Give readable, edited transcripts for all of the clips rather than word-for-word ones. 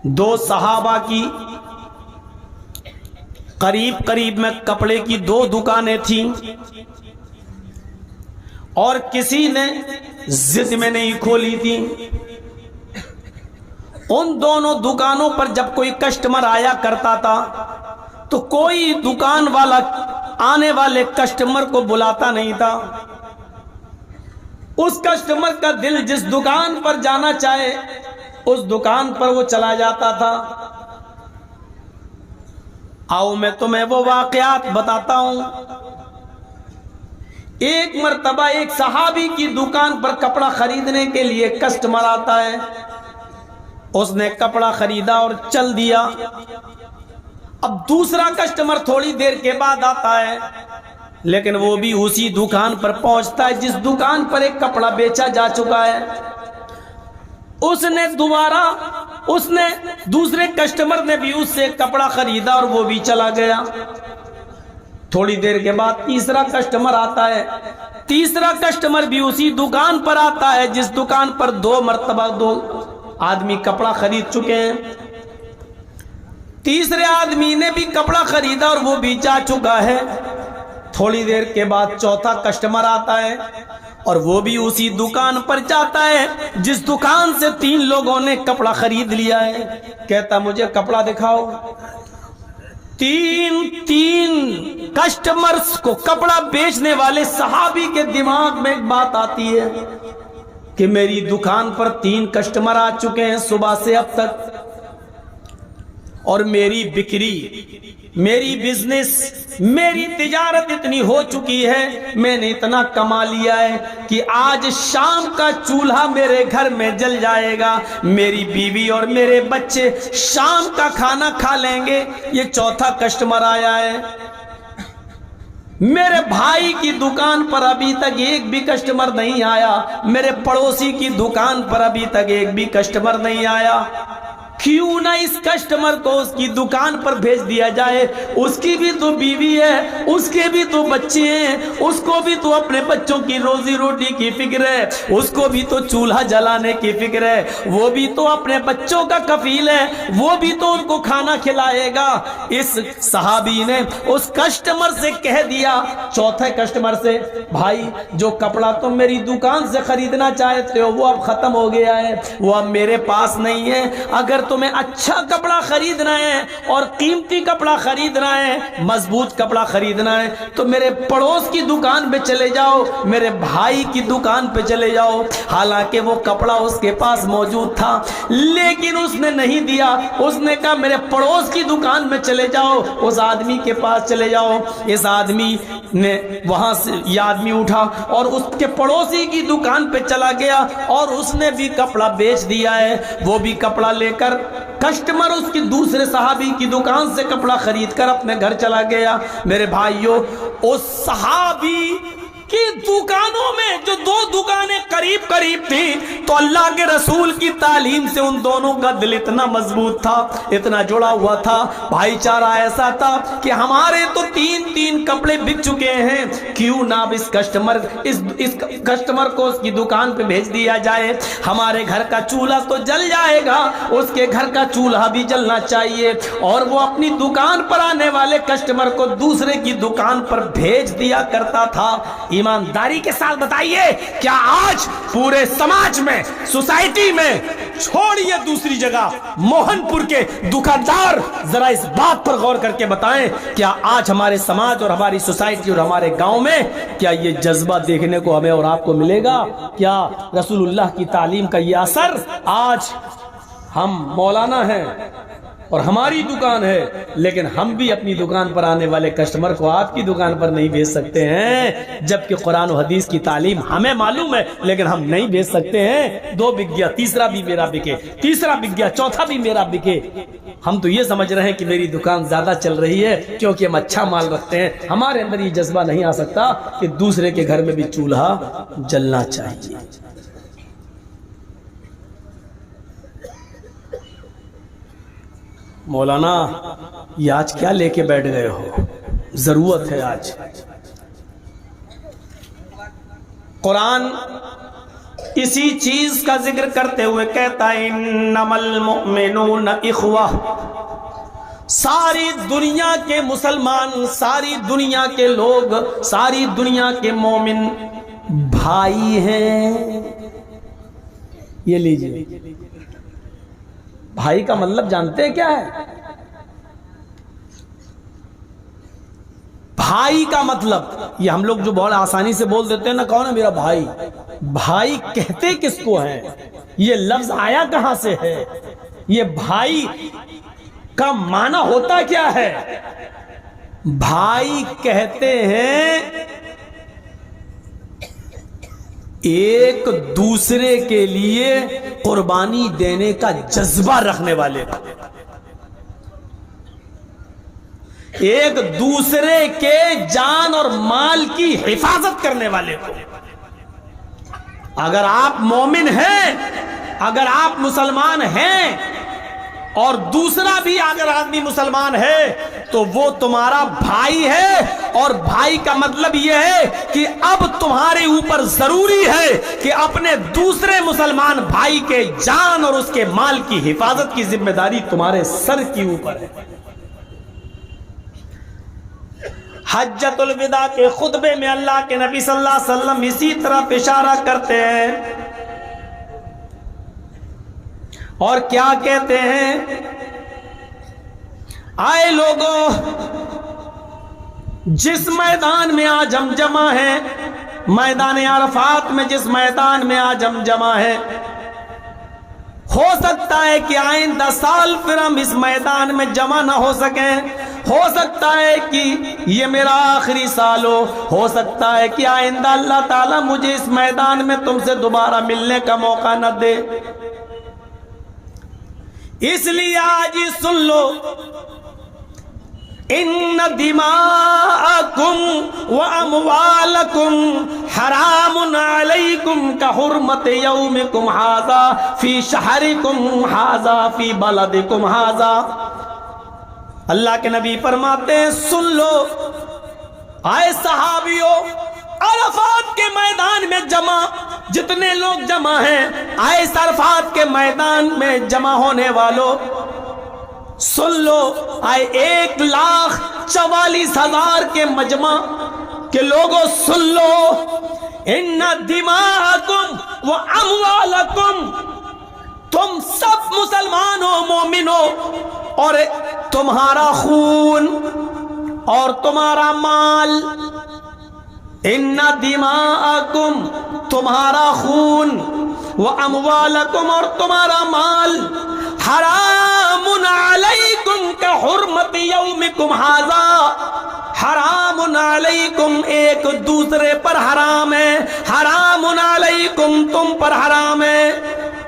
دو صحابہ کی قریب قریب میں کپڑے کی دو دکانیں تھیں، اور کسی نے ضد میں نہیں کھولی تھی۔ ان دونوں دکانوں پر جب کوئی کسٹمر آیا کرتا تھا تو کوئی دکان والا آنے والے کسٹمر کو بلاتا نہیں تھا۔ اس کسٹمر کا دل جس دکان پر جانا چاہے اس دکان پر وہ چلا جاتا تھا۔ آؤ میں تمہیں وہ واقعات بتاتا ہوں۔ ایک مرتبہ ایک صحابی کی دکان پر کپڑا خریدنے کے لیے کسٹمر آتا ہے۔ اس نے کپڑا خریدا اور چل دیا۔ اب دوسرا کسٹمر تھوڑی دیر کے بعد آتا ہے، لیکن وہ بھی اسی دکان پر پہنچتا ہے جس دکان پر ایک کپڑا بیچا جا چکا ہے۔ اس نے دوسرے کسٹمر نے بھی اس سے کپڑا خریدا اور وہ بھی چلا گیا۔ تھوڑی دیر کے بعد تیسرا کسٹمر آتا ہے۔ تیسرا کسٹمر بھی اسی دکان پر آتا ہے جس دکان پر دو مرتبہ دو آدمی کپڑا خرید چکے ہیں۔ تیسرے آدمی نے بھی کپڑا خریدا اور وہ بھی جا چکا ہے۔ تھوڑی دیر کے بعد چوتھا کسٹمر آتا ہے اور وہ بھی اسی دکان پر جاتا ہے جس دکان سے تین لوگوں نے کپڑا خرید لیا ہے۔ کہتا مجھے کپڑا دکھاؤ۔ تین کسٹمرز کو کپڑا بیچنے والے صحابی کے دماغ میں ایک بات آتی ہے کہ میری دکان پر تین کسٹمر آ چکے ہیں صبح سے اب تک، اور میری بکری، میری بزنس، میری تجارت اتنی ہو چکی ہے، میں نے اتنا کما لیا ہے کہ آج شام کا چولہا میرے گھر میں جل جائے گا، میری بیوی اور میرے بچے شام کا کھانا کھا لیں گے۔ یہ چوتھا کسٹمر آیا ہے۔ میرے بھائی کی دکان پر ابھی تک ایک بھی کسٹمر نہیں آیا، میرے پڑوسی کی دکان پر ابھی تک ایک بھی کسٹمر نہیں آیا۔ کیوں نہ اس کسٹمر کو اس کی دکان پر بھیج دیا جائے؟ اس کی بھی تو بیوی ہے، اس کے بھی تو بچے ہیں، اس کو بھی تو اپنے بچوں کی روزی روٹی کی فکر ہے، اس کو بھی تو چولہا جلانے کی فکر ہے، وہ بھی تو اپنے بچوں کا کفیل ہے، وہ بھی تو ان کو کھانا کھلائے گا۔ اس صحابی نے اس کسٹمر سے کہہ دیا، چوتھے کسٹمر سے، بھائی جو کپڑا تم میری دکان سے خریدنا چاہتے ہو وہ اب ختم ہو گیا ہے، وہ اب میرے پاس نہیں ہے۔ اگر تمہیں اچھا کپڑا خریدنا ہے اور قیمتی کپڑا خریدنا ہے، مضبوط کپڑا خریدنا ہے، تو میرے پڑوس کی دکان پہ چلے جاؤ، میرے بھائی کی دکان پہ چلے جاؤ۔ حالانکہ وہ کپڑا اس کے پاس موجود تھا، لیکن اس نے نہیں دیا۔ اس نے کہا میرے پڑوس کی دکان میں چلے جاؤ، اس آدمی کے پاس چلے جاؤ۔ اس آدمی نے وہاں سے یہ آدمی اٹھا اور اس کے پڑوسی کی دکان پہ چلا گیا اور اس نے بھی کپڑا بیچ دیا ہے۔ وہ بھی کپڑا لے کر کسٹمر اس کی دوسرے صحابی کی دکان سے کپڑا خرید کر اپنے گھر چلا گیا۔ میرے بھائیوں، اس صحابی کی دکانوں میں جو دو دکانیں قریب قریب تھیں، تو اللہ کے رسول کی تعلیم سے ان دونوں کا دل اتنا مضبوط تھا، اتنا جڑا ہوا تھا، بھائی چارہ ایسا تھا کہ ہمارے تو تین کپڑے بک چکے ہیں، کیوں نہ اب اس کسٹمر کو اس کی دکان پہ بھیج دیا جائے، ہمارے گھر کا چولہا تو جل جائے گا، اس کے گھر کا چولہا بھی جلنا چاہیے۔ اور وہ اپنی دکان پر آنے والے کسٹمر کو دوسرے کی دکان پر بھیج دیا کرتا تھا۔ ایمانداری کے ساتھ بتائیے، کیا آج پورے سماج میں، سوسائٹی میں، چھوڑیے دوسری جگہ، موہن پور کے دکاندار ذرا اس بات پر غور کر کے بتائیں، کیا آج ہمارے سماج اور ہماری سوسائٹی اور ہمارے گاؤں میں کیا یہ جذبہ دیکھنے کو ہمیں اور آپ کو ملے گا؟ کیا رسول اللہ کی تعلیم کا یہ اثر آج ہم مولانا ہیں اور ہماری دکان ہے، لیکن ہم بھی اپنی دکان پر آنے والے کسٹمر کو آپ کی دکان پر نہیں بھیج سکتے ہیں، جبکہ قرآن و حدیث کی تعلیم ہمیں معلوم ہے لیکن ہم نہیں بھیج سکتے ہیں۔ دو بک گیا، تیسرا بھی میرا بکے، تیسرا بک گیا، چوتھا بھی میرا بکے۔ ہم تو یہ سمجھ رہے ہیں کہ میری دکان زیادہ چل رہی ہے کیونکہ ہم اچھا مال رکھتے ہیں، ہمارے اندر یہ جذبہ نہیں آ سکتا کہ دوسرے کے گھر میں بھی چولہا جلنا چاہیے۔ مولانا یہ آج کیا لے کے بیٹھ گئے ہو؟ ضرورت ہے آج۔ قرآن اسی چیز کا ذکر کرتے ہوئے کہتا ہے انما المؤمنون اخوہ، ساری دنیا کے مسلمان، ساری دنیا کے لوگ، ساری دنیا کے مومن بھائی ہیں۔ یہ لیجئے، بھائی کا مطلب جانتے ہیں کیا ہے؟ بھائی کا مطلب یہ ہم لوگ جو بہت آسانی سے بول دیتے ہیں نا، کون ہے میرا بھائی؟ بھائی کہتے کس کو ہیں؟ یہ لفظ آیا کہاں سے ہے؟ یہ بھائی کا معنی ہوتا کیا ہے؟ بھائی کہتے ہیں ایک دوسرے کے لیے قربانی دینے کا جذبہ رکھنے والے، ایک دوسرے کے جان اور مال کی حفاظت کرنے والے کو۔ اگر آپ مومن ہیں، اگر آپ مسلمان ہیں اور دوسرا بھی اگر آدمی مسلمان ہے تو وہ تمہارا بھائی ہے، اور بھائی کا مطلب یہ ہے کہ اب تمہارے اوپر ضروری ہے کہ اپنے دوسرے مسلمان بھائی کے جان اور اس کے مال کی حفاظت کی ذمہ داری تمہارے سر کے اوپر ہے۔ حجۃ الوداع کے خطبے میں اللہ کے نبی صلی اللہ علیہ وسلم اسی طرح اشارہ کرتے ہیں، اور کیا کہتے ہیں؟ آئے لوگوں، جس میدان میں آج ہم جمع ہیں، میدان عرفات میں جس میدان میں آج ہم جمع ہیں، ہو سکتا ہے کہ آئندہ سال پھر ہم اس میدان میں جمع نہ ہو سکیں، ہو سکتا ہے کہ یہ میرا آخری سال ہو سکتا ہے کہ آئندہ اللہ تعالیٰ مجھے اس میدان میں تم سے دوبارہ ملنے کا موقع نہ دے۔ اس لیے آج ہی سن لو، ان دماءکم واموالکم حرام علیکم کحرمت یومکم ھذا فی شہرکم ھذا فی بلدکم ھذا۔ اللہ کے نبی فرماتے ہیں سن لو، آئے صحابیوں، عرفات کے میدان میں جمع جتنے لوگ جمع ہیں، آئے عرفات کے میدان میں جمع ہونے والوں، سن لو، آئے 1,44,000 کے مجمع کے لوگوں سن لو، ان دماءکم و اموالکم، تم سب مسلمان ہو، مومن ہو، اور تمہارا خون اور تمہارا مال، ان دماءکم، تمہارا خون، و اموالکم، اور تمہارا مال، حرام علیکم کحرمت یومکم ھذا، حرام علیکم، ایک دوسرے پر حرام ہے، حرام علیکم، تم پر حرام ہے،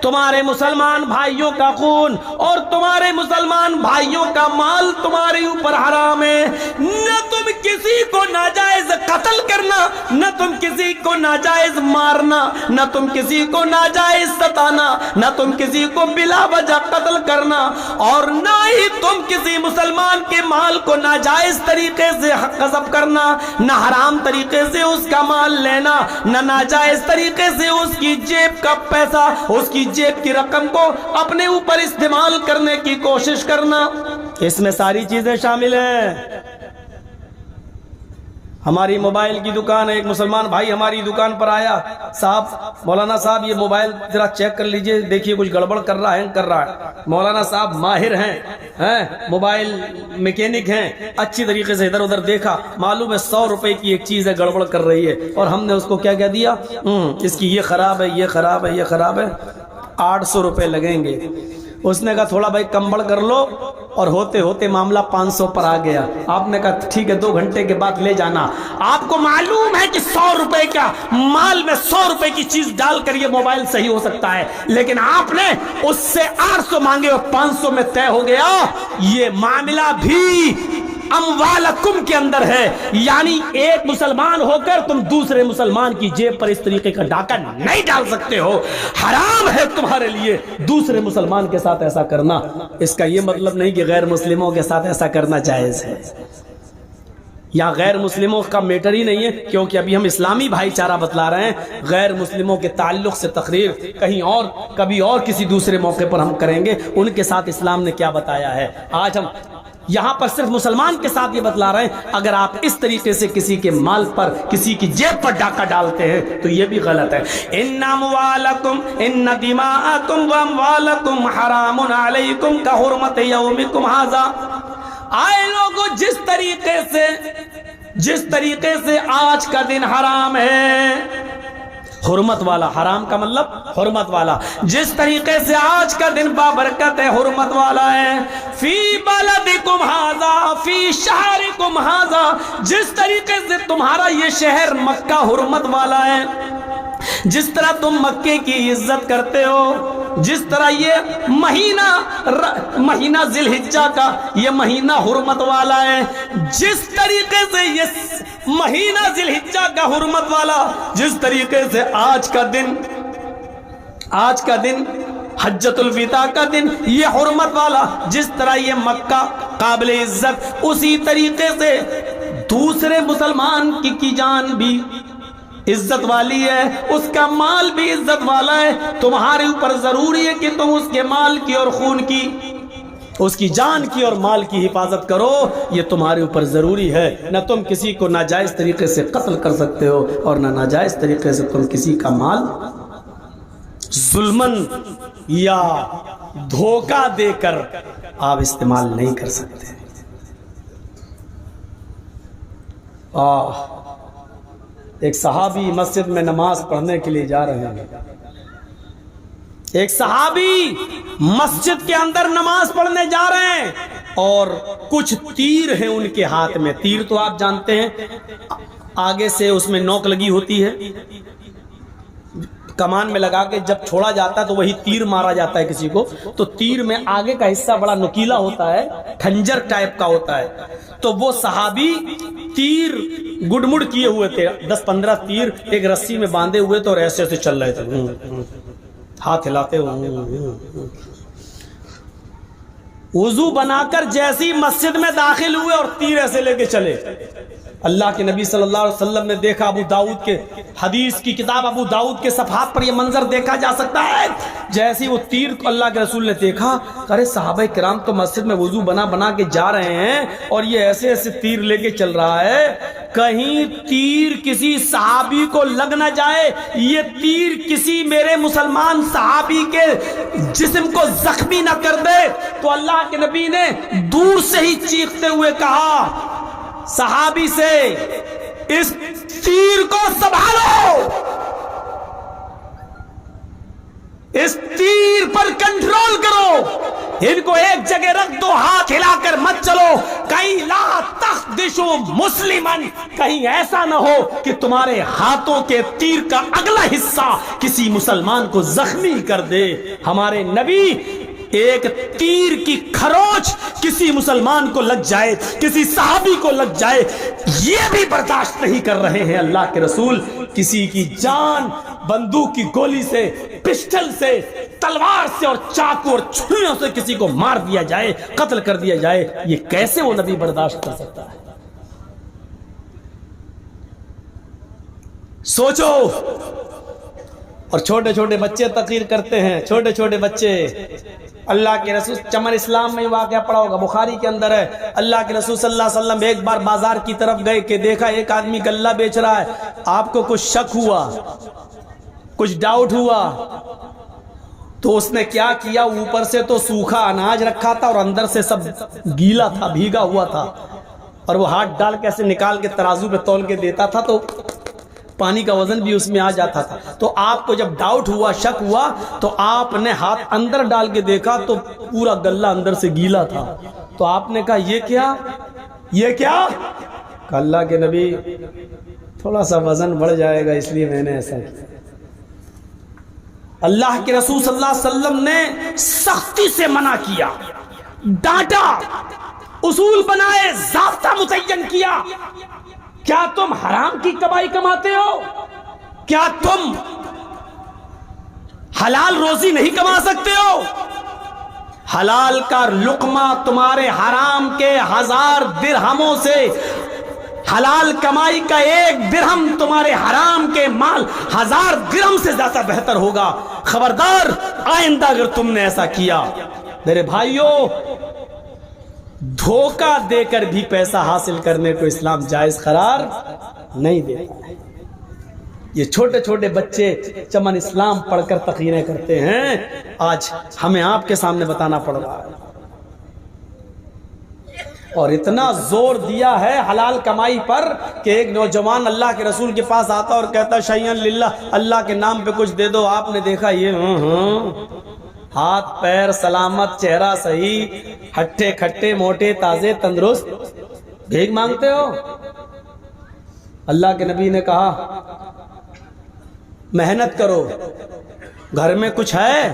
تمہارے مسلمان بھائیوں کا خون اور تمہارے مسلمان بھائیوں کا مال تمہارے اوپر حرام ہے۔ نہ تم کسی کو ناجائز قتل کرنا، نہ تم کسی کو ناجائز مارنا، نہ تم کسی کو ناجائز ستانا، نہ تم کسی کو بلا وجہ قتل کرنا، اور نہ ہی تم کسی مسلمان کے مال کو ناجائز طریقے سے غصب کرنا، نہ حرام طریقے سے اس کا مال لینا، نہ ناجائز طریقے سے اس کی جیب کا پیسہ، اس کی جیب کی رقم کو اپنے اوپر استعمال کرنے کی کوشش کرنا۔ اس میں ساری چیزیں شامل ہیں۔ ہماری موبائل کی دکان ہے، ایک مسلمان بھائی ہماری دکان پر آیا، صاحب مولانا صاحب یہ موبائل ذرا چیک کر لیجئے، دیکھیے کچھ گڑبڑ کر رہا ہے۔ مولانا صاحب ماہر ہیں، موبائل میکینک ہیں، اچھی طریقے سے ادھر ادھر دیکھا، معلوم ہے 100 روپے کی ایک چیز ہے گڑبڑ کر رہی ہے، اور ہم نے اس کو کیا کہہ دیا، اس کی یہ خراب ہے، یہ خراب ہے، یہ خراب ہے، 800 روپے لگیں گے۔ اس نے کہا تھوڑا بھائی کم بڑھ کر لو، اور ہوتے ہوتے معاملہ 500 پر آ گیا۔ آپ نے کہا ٹھیک ہے 2 گھنٹے کے بعد لے جانا۔ آپ کو معلوم ہے کہ 100 روپے کا مال میں 100 روپے کی چیز ڈال کر یہ موبائل صحیح ہو سکتا ہے، لیکن آپ نے اس سے 800 مانگے اور 500 میں طے ہو گیا۔ یہ معاملہ بھی اموالکم کے اندر ہے، یعنی ایک مسلمان ہو کر تم دوسرے مسلمان کی جیب پر اس طریقے کا ڈاکہ نہیں ڈال سکتے ہو، حرام ہے تمہارے لیے دوسرے مسلمان کے ساتھ ایسا کرنا۔ اس کا یہ مطلب نہیں کہ غیر مسلموں کے ساتھ ایسا کرنا جائز ہے، یہاں غیر مسلموں کا میٹر ہی نہیں ہے، کیونکہ ابھی ہم اسلامی بھائی چارہ بتلا رہے ہیں. غیر مسلموں کے تعلق سے تقریر کہیں اور کبھی اور کسی دوسرے موقع پر ہم کریں گے، ان کے ساتھ اسلام نے کیا بتایا ہے. آج ہم یہاں پر صرف مسلمان کے ساتھ یہ بتلا رہے ہیں. اگر آپ اس طریقے سے کسی کے مال پر، کسی کی جیب پر ڈاکہ ڈالتے ہیں تو یہ بھی غلط ہے. ان اموالکم ان دماءکم واموالکم حرام علیکم کحرمت یومکم ھذا. آئے لوگوں، جس طریقے سے آج کا دن حرام ہے، حرمت والا، حرام کا مطلب حرمت والا، جس طریقے سے آج کا دن بابرکت ہے، حرمت والا ہے. فی بلدکم ھذا فی شہرکم ھذا، جس طریقے سے تمہارا یہ شہر مکہ حرمت والا ہے، جس طرح تم مکے کی عزت کرتے ہو، جس طرح یہ مہینہ ذی الحجہ کا یہ مہینہ حرمت والا ہے، جس طریقے سے یہ مہینہ ذی الحجہ کا حرمت والا، جس طریقے سے آج کا دن حجۃ الوداع کا دن یہ حرمت والا، جس طرح یہ مکہ قابل عزت، اسی طریقے سے دوسرے مسلمان کی جان بھی عزت والی ہے، اس کا مال بھی عزت والا ہے. تمہارے اوپر ضروری ہے کہ تم اس کے مال کی اور خون کی، اس کی جان کی اور مال کی حفاظت کرو. یہ تمہارے اوپر ضروری ہے. نہ تم کسی کو ناجائز طریقے سے قتل کر سکتے ہو، اور نہ ناجائز طریقے سے تم کسی کا مال ظلمن یا دھوکہ دے کر آپ استعمال نہیں کر سکتے. ایک صحابی مسجد میں نماز پڑھنے کے لیے جا رہے ہیں. ایک صحابی مسجد کے اندر نماز پڑھنے جا رہے ہیں اور کچھ تیر ہیں ان کے ہاتھ میں. تیر تو آپ جانتے ہیں آگے سے اس میں نوک لگی ہوتی ہے، کمان میں لگا کے جب چھوڑا جاتا ہے تو وہی تیر مارا جاتا ہے کسی کو. تو تیر میں آگے کا حصہ بڑا نکیلا ہوتا ہے، کھنجر ٹائپ کا ہوتا ہے. تو وہ صحابی تیر گڈمڑ کیے ہوئے تھے، 10-15 تیر ایک رسی میں باندھے ہوئے تھے اور ایسے ایسے چل رہے تھے، ہاتھ ہلاتے ہوئے. وضو بنا کر جیسی مسجد میں داخل ہوئے اور تیر ایسے لے کے چلے. اللہ کے نبی صلی اللہ علیہ وسلم نے دیکھا. ابو داؤد کے حدیث کی کتاب ابو داؤد کے صفحات پر یہ منظر دیکھا جا سکتا ہے. جیسی وہ تیر کو اللہ کے رسول نے دیکھا، ارے صحابہ کرام تو مسجد میں وضو بنا کے جا رہے ہیں اور یہ ایسے ایسے تیر لے کے چل رہا ہے، کہیں تیر کسی صحابی کو لگ نہ جائے، یہ تیر کسی میرے مسلمان صحابی کے جسم کو زخمی نہ کر دے. تو اللہ کے نبی نے دور سے ہی چیختے ہوئے کہا صحابی سے، اس تیر کو سنبھالو، اس تیر پر کنٹرول کرو، ان کو ایک جگہ رکھ دو، ہاتھ ہلا کر مت چلو، کہیں لا تخدشوا مسلمن، کہیں ایسا نہ ہو کہ تمہارے ہاتھوں کے تیر کا اگلا حصہ کسی مسلمان کو زخمی کر دے. ہمارے نبی ایک تیر کی کھروچ کسی مسلمان کو لگ جائے، کسی صحابی کو لگ جائے، یہ بھی برداشت نہیں کر رہے ہیں. اللہ کے رسول کسی کی جان بندوق کی گولی سے، پسٹل سے، تلوار سے اور چاقو اور چھریوں سے کسی کو مار دیا جائے، قتل کر دیا جائے، یہ کیسے وہ نبی برداشت کر سکتا ہے؟ سوچو. اور چھوٹے چھوٹے بچے تقریر کرتے ہیں، چھوٹے چھوٹے بچے. اللہ کے رسول چمن اسلام میں واقعہ پڑا ہوگا، بخاری کے اندر ہے. اللہ کے رسول صلی اللہ علیہ وسلم ایک بار بازار کی طرف گئے کہ دیکھا ایک آدمی غلہ بیچ رہا ہے. آپ کو کچھ شک ہوا، کچھ ڈاؤٹ ہوا، تو اس نے کیا کیا، اوپر سے تو سوکھا اناج رکھا تھا اور اندر سے سب گیلا تھا، بھیگا ہوا تھا، اور وہ ہاتھ ڈال کے ایسے نکال کے ترازو پہ تول کے دیتا تھا تو پانی کا وزن بھی اس میں آ جاتا تھا. تو آپ کو جب ڈاؤٹ ہوا، شک ہوا، تو آپ نے ہاتھ اندر ڈال کے دیکھا تو پورا غلہ اندر سے گیلا تھا. تو آپ نے کہا یہ کیا، یہ کیا؟ اللہ کے نبی تھوڑا سا وزن بڑھ جائے گا اس لیے میں نے ایسا کیا. اللہ کے رسول صلی اللہ علیہ وسلم نے سختی سے منع کیا، ڈانٹا، اصول بنائے، ضابطہ متعین کیا. کیا تم حرام کی کمائی کماتے ہو؟ کیا تم حلال روزی نہیں کما سکتے ہو؟ حلال کا لقمہ تمہارے حرام کے 1000 درہموں سے حلال کمائی کا 1 درہم تمہارے حرام کے مال 1000 درہم سے زیادہ بہتر ہوگا. خبردار آئندہ اگر تم نے ایسا کیا. میرے بھائیوں، دھوکہ دے کر بھی پیسہ حاصل کرنے کو اسلام جائز قرار نہیں دیتا. یہ چھوٹے چھوٹے بچے چمن اسلام پڑھ کر تقریریں کرتے ہیں، آج ہمیں آپ کے سامنے بتانا پڑ رہا ہے. اور اتنا زور دیا ہے حلال کمائی پر کہ ایک نوجوان اللہ کے رسول کے پاس آتا اور کہتا شیئن للہ، اللہ کے نام پہ کچھ دے دو. آپ نے دیکھا یہ ہاتھ پیر سلامت، چہرہ صحیح، ہٹے کھٹے موٹے تازے تندرست، بھیک مانگتے ہو. اللہ کے نبی نے کہا محنت کرو، گھر میں کچھ ہے؟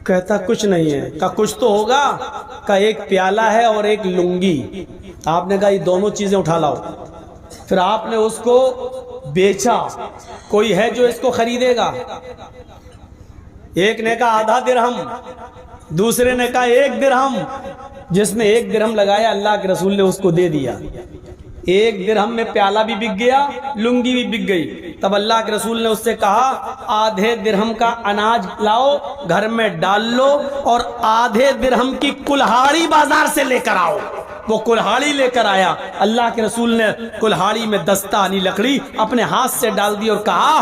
کہتا کچھ نہیں ہے. کہا کچھ تو ہوگا. کہا 1 پیالہ ہے اور 1 لنگی. آپ نے کہا یہ دونوں چیزیں اٹھا لاؤ. پھر آپ نے اس کو بیچا. کوئی ہے جو اس کو خریدے گا؟ ایک نے کہا آدھا درہم، دوسرے نے کہا 1 درہم. جس نے 1 درہم لگایا اللہ کے رسول نے اس کو دے دیا. 1 درہم میں پیالہ بھی بک گیا، لنگی بھی بک گئی. تب اللہ کے رسول نے اس سے کہا آدھے درہم کا اناج لاؤ، گھر میں ڈال لو، اور آدھے درہم کی کلہاڑی بازار سے لے کر آؤ. وہ کلہاڑی لے کر آیا. اللہ کے رسول نے کلہاڑی میں دستانی لکڑی اپنے ہاتھ سے ڈال دی اور کہا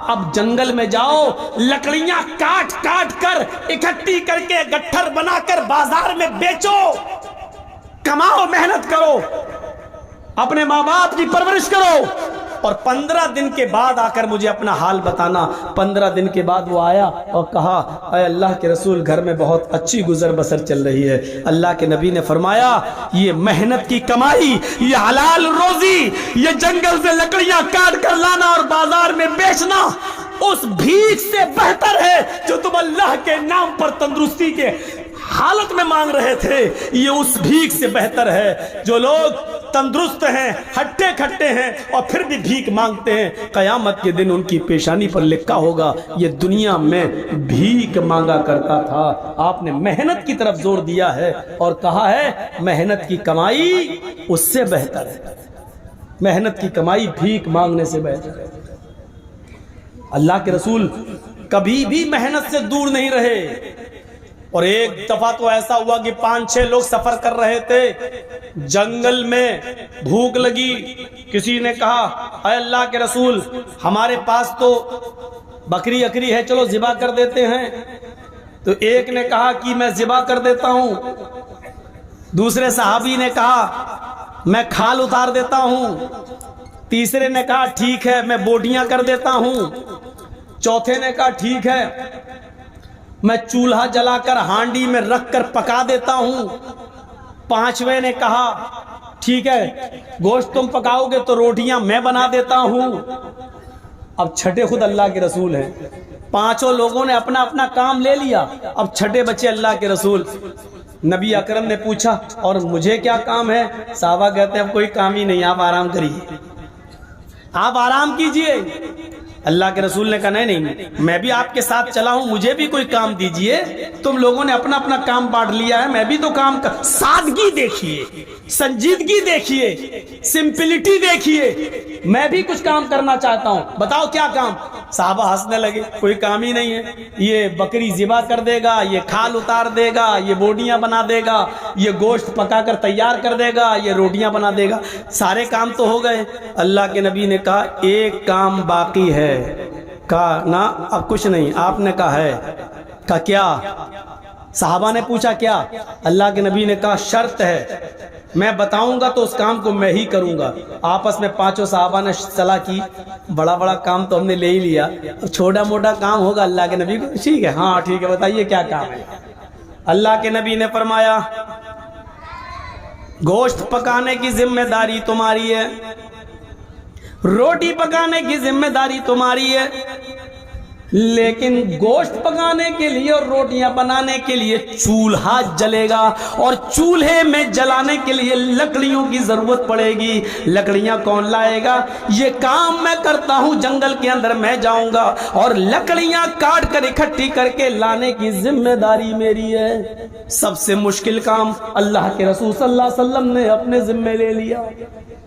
اب جنگل میں جاؤ، لکڑیاں کاٹ کاٹ کر اکٹھی کر کے گٹھر بنا کر بازار میں بیچو، کماؤ، محنت کرو، اپنے ماں باپ کی پرورش کرو، اور 15 دن کے بعد آ کر مجھے اپنا حال بتانا. 15 دن کے بعد وہ آیا اور کہا اے اللہ کے رسول گھر میں بہت اچھی گزر بسر چل رہی ہے. اللہ کے نبی نے فرمایا یہ محنت کی کمائی، یہ حلال روزی، یہ جنگل سے لکڑیاں کاٹ کر لانا اور بازار میں بیچنا اس بھیک سے بہتر ہے جو تم اللہ کے نام پر تندرستی کے حالت میں مانگ رہے تھے. یہ اس بھیک سے بہتر ہے جو لوگ تندرست ہیں، ہٹے کھٹے ہیں، اور پھر بھی بھیک مانگتے ہیں. قیامت کے دن ان کی پیشانی پر لکھا ہوگا یہ دنیا میں بھیک مانگا کرتا تھا. آپ نے محنت کی طرف زور دیا ہے اور کہا ہے محنت کی کمائی اس سے بہتر ہے. محنت کی کمائی بھیک مانگنے سے بہتر ہے. اللہ کے رسول کبھی بھی محنت سے دور نہیں رہے. اور ایک دفعہ تو ایسا ہوا کہ 5-6 لوگ سفر کر رہے تھے، جنگل میں بھوک لگی. کسی نے کہا اے اللہ کے رسول ہمارے پاس تو بکری اکری ہے، چلو ذبح کر دیتے ہیں. تو ایک نے کہا کہ میں ذبح کر دیتا ہوں. دوسرے صحابی نے کہا میں کھال اتار دیتا ہوں. تیسرے نے کہا ٹھیک ہے میں بوٹیاں کر دیتا ہوں. چوتھے نے کہا ٹھیک ہے میں چولہا جلا کر ہانڈی میں رکھ کر پکا دیتا ہوں. 5ویں نے کہا ٹھیک ہے گوشت تم پکاؤ گے تو روٹیاں میں بنا دیتا ہوں. اب چھٹے خود اللہ کے رسول ہیں. 5 لوگوں نے اپنا اپنا کام لے لیا. اب چھٹے بچے اللہ کے رسول. نبی اکرم نے پوچھا اور مجھے کیا کام ہے؟ صحابہ کہتے ہیں اب کوئی کام ہی نہیں، آپ آرام کریے، آپ آرام کیجئے. اللہ کے رسول نے کہا نہیں میں بھی آپ کے ساتھ چلا ہوں، مجھے بھی کوئی کام دیجئے. تم لوگوں نے اپنا اپنا کام بانٹ لیا ہے، میں بھی تو کام کر. سادگی دیکھیے، سنجیدگی دیکھیے، سمپلٹی دیکھیے. میں بھی کچھ کام کرنا چاہتا ہوں، بتاؤ کیا کام؟ صحابہ ہنسنے لگے. کوئی کام ہی نہیں ہے، یہ بکری ذبح کر دے گا، یہ کھال اتار دے گا، یہ بوٹیاں بنا دے گا، یہ گوشت پکا کر تیار کر دے گا، یہ روٹیاں بنا دے گا. سارے کام تو ہو گئے. اللہ کے نبی نے کہا ایک کام باقی ہے. کہا نا اب کچھ نہیں. آپ نے کہا ہے. کہا کیا؟ صحابہ نے پوچھا کیا؟ اللہ کے نبی نے کہا شرط ہے، میں بتاؤں گا تو اس کام کو میں ہی کروں گا. آپس میں 5 صحابہ نے صلاح کی بڑا بڑا کام تو ہم نے لے ہی لیا، چھوٹا موٹا کام ہوگا. اللہ کے نبی کو ٹھیک ہے، ہاں ٹھیک ہے بتائیے کیا کام ہے. اللہ کے نبی نے فرمایا گوشت پکانے کی ذمہ داری تمہاری ہے، روٹی پکانے کی ذمہ داری تمہاری ہے، لیکن گوشت پکانے کے لیے اور روٹیاں بنانے کے لیے چولہا جلے گا، اور چولہے میں جلانے کے لیے لکڑیوں کی ضرورت پڑے گی. لکڑیاں کون لائے گا؟ یہ کام میں کرتا ہوں، جنگل کے اندر میں جاؤں گا اور لکڑیاں کاٹ کر اکٹھی کر کے لانے کی ذمہ داری میری ہے. سب سے مشکل کام اللہ کے رسول صلی اللہ علیہ وسلم نے اپنے ذمہ لے لیا.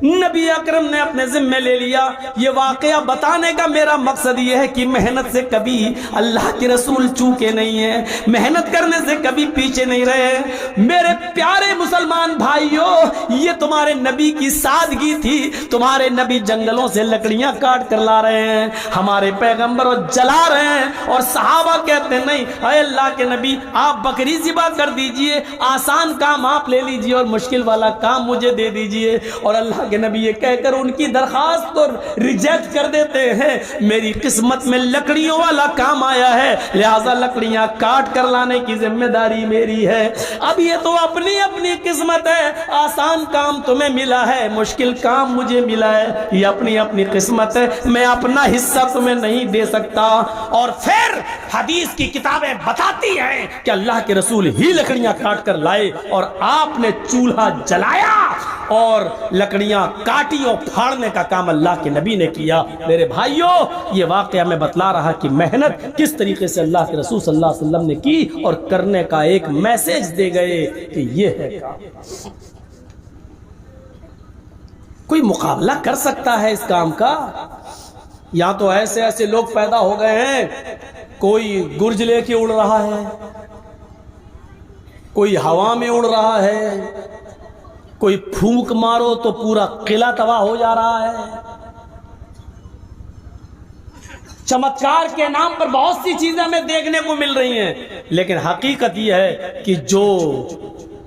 نبی اکرم نے اپنے ذمے لے لیا۔ یہ واقعہ بتانے کا میرا مقصد یہ ہے کہ محنت سے کبھی اللہ کے رسول چوکے نہیں ہیں، محنت کرنے سے کبھی پیچھے نہیں رہے۔ میرے پیارے مسلمان بھائیوں، یہ تمہارے نبی کی سادگی تھی۔ تمہارے نبی جنگلوں سے لکڑیاں کاٹ کر لا رہے ہیں، ہمارے پیغمبر وہ جلا رہے ہیں، اور صحابہ کہتے ہیں نہیں اے اللہ کے نبی آپ بکری ذبح کر دیجئے، آسان کام آپ لے لیجئے اور مشکل والا کام مجھے دے دیجئے۔ اور اللہ کے نبی یہ کہہ کر ان کی درخواست کو ریجیکٹ کر دیتے ہیں، میری قسمت میں لکڑیوں والا کام آیا ہے، لہذا لکڑیاں کاٹ کر لانے کی ذمہ داری میری ہے۔ اب یہ تو اپنی اپنی قسمت ہے، آسان کام تمہیں ملا ہے، مشکل کام مجھے ملا ہے، یہ اپنی اپنی قسمت ہے، میں اپنا حصہ تمہیں نہیں دے سکتا۔ اور پھر حدیث کی کتابیں بتاتی ہیں کہ اللہ کے رسول ہی لکڑیاں کاٹ کر لائے اور آپ نے چولہا جلایا اور لکڑیاں کاٹی اور پھاڑنے کا کام اللہ کے نبی نے کیا۔ میرے بھائیوں، یہ واقعہ میں بتلا رہا کہ محنت کس طریقے سے اللہ کے رسول صلی اللہ علیہ وسلم نے کی اور کرنے کا ایک میسج دے گئے کہ یہ ہے کام۔ کوئی مقابلہ کر سکتا ہے اس کام کا؟ یہاں تو ایسے ایسے لوگ پیدا ہو گئے ہیں، کوئی گرج لے کے اڑ رہا ہے، کوئی ہوا میں اڑ رہا ہے، کوئی پھونک مارو تو پورا قلعہ تباہ ہو جا رہا ہے۔ چمتکار کے نام پر بہت سی چیزیں ہمیں دیکھنے کو مل رہی ہیں، لیکن حقیقت یہ ہے کہ جو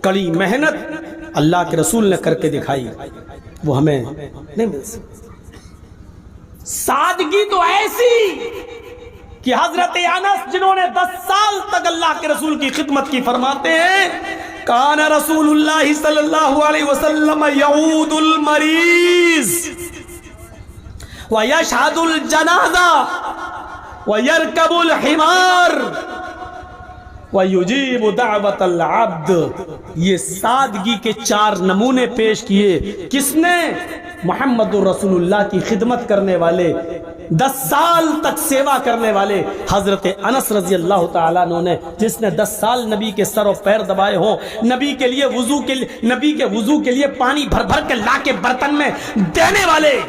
کڑی محنت اللہ کے رسول نے کر کے دکھائی وہ ہمیں نہیں مل سکتی۔ سادگی تو ایسی کہ حضرت انس جنہوں نے 10 سال تک اللہ کے رسول کی خدمت کی فرماتے ہیں کان رسول اللہ صلی اللہ علیہ وسلم یعود المریض ویشہد الجنازہ ویرکب الحمار ویجیب دعوت العبد۔ یہ سادگی کے 4 نمونے پیش کیے کس نے؟ محمد رسول اللہ کی خدمت کرنے والے، 10 سال تک سیوا کرنے والے حضرت انس رضی اللہ تعالیٰ عنہ نے، جس نے 10 سال نبی کے سر و پیر دبائے ہوں، نبی کے وضو کے لیے پانی بھر بھر کے لا کے برتن میں دینے والے،